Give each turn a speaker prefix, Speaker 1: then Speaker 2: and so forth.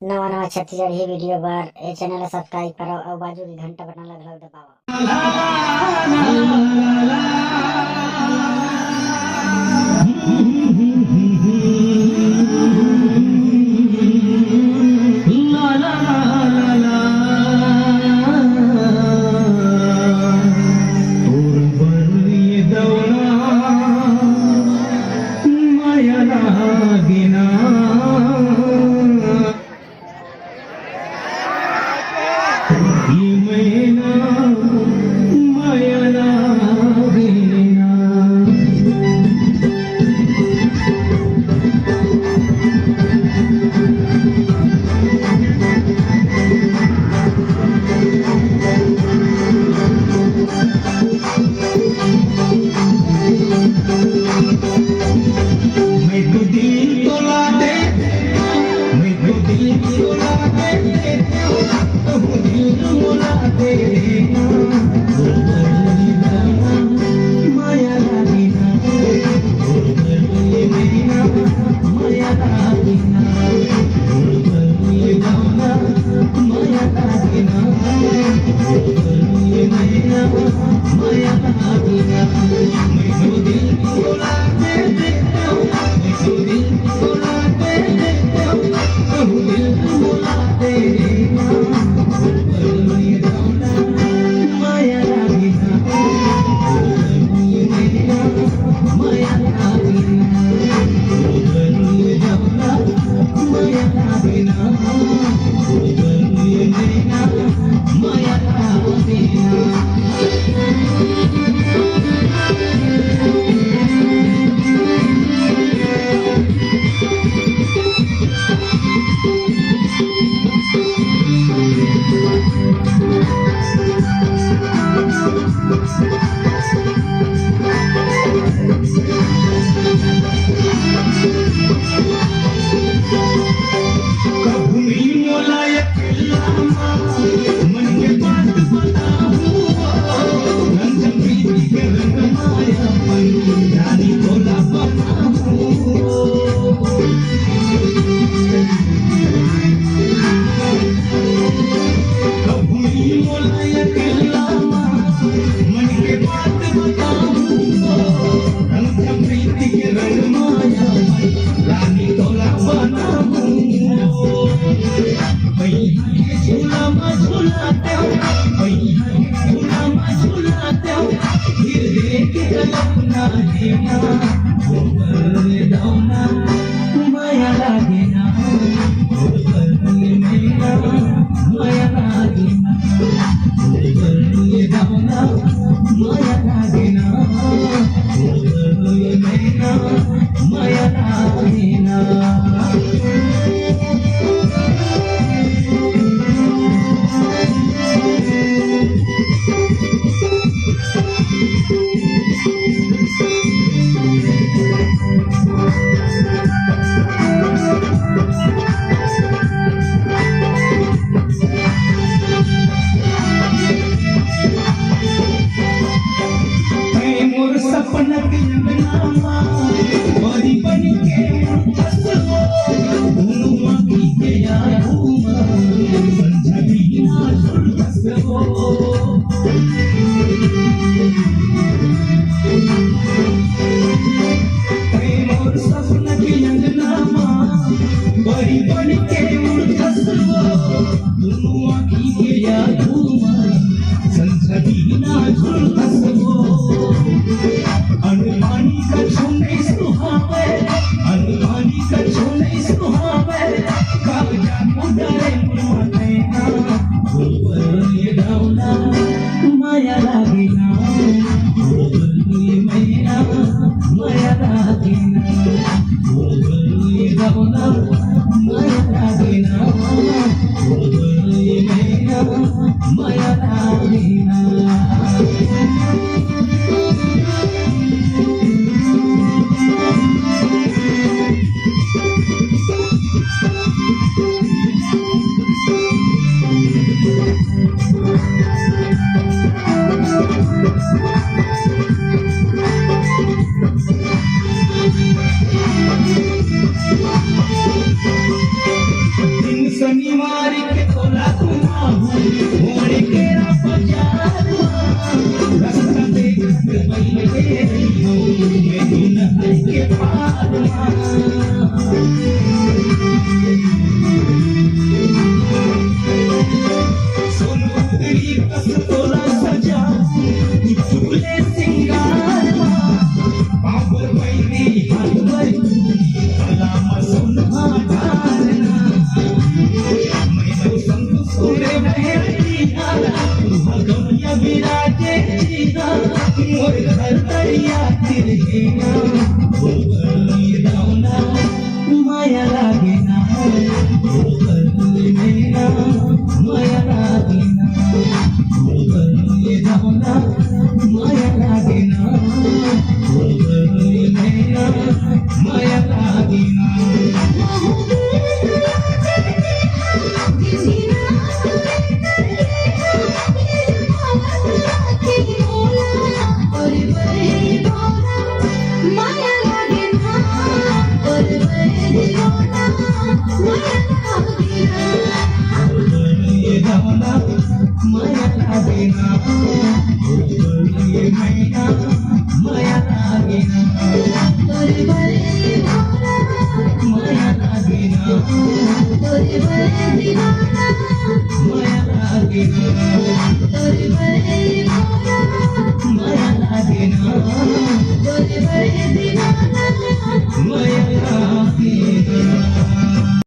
Speaker 1: नवा नवा छत्तीसगढ़ी वीडियो बार ए चैनल ला सब्सक्राइब करो और बाजू की घंटा बटन ला घलो दबाओ।
Speaker 2: शनिवार के खोला तुम मोड़ के बाजार रास्ता देख बैल के मैं नहर के पार सोनू तेरी कस तोला सजा झूले सिंगार बाबर बैली हाथ पर कलाम सुनहा डालना मैं तो संत सोरे बहरी भगवया विराजे जीना मोर घर तरिया तिरहेना भोगली दावना माया लागे ना भोगली मेरा माया लागे ना भोगली दावना माया लागे ना भोगली मेरा माया लागे ना माया लागे ना मैना माया लागे ना माया लागे ना माया लागे ना